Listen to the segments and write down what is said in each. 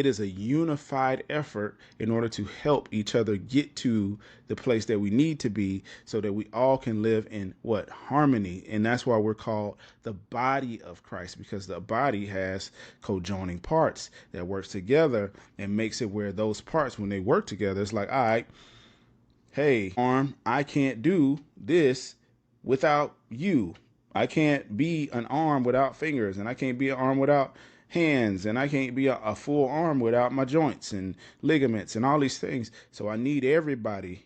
It is a unified effort in order to help each other get to the place that we need to be so that we all can live in what? Harmony. And that's why we're called the body of Christ, because the body has co-joining parts that works together and makes it where those parts, when they work together, it's like, all right, hey, arm, I can't do this without you. I can't be an arm without fingers, and I can't be an arm without hands, and I can't be a full arm without my joints and ligaments and all these things. So I need everybody,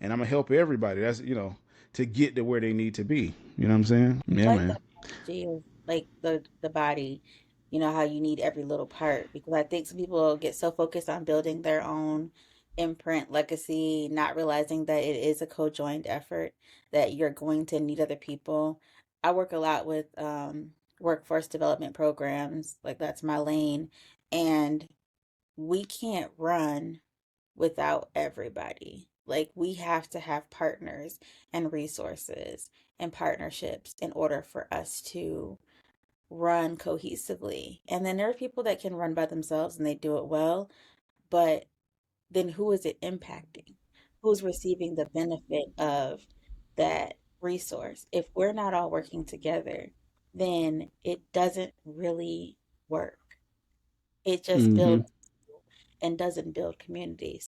and I'm gonna help everybody. That's, to get to where they need to be. You know what I'm saying? I Yeah, like man. that analogy of like the body, how you need every little part because I think some people get so focused on building their own imprint, legacy, not realizing that it is a co-joined effort, that you're going to need other people. I work a lot with workforce development programs, like that's my lane, and we can't run without everybody. Like we have to have partners and resources and partnerships in order for us to run cohesively. And then there are people that can run by themselves and they do it well, but then who is it impacting? Who's receiving the benefit of that resource? If we're not all working together, then it doesn't really work. It just Mm-hmm. builds and doesn't build communities.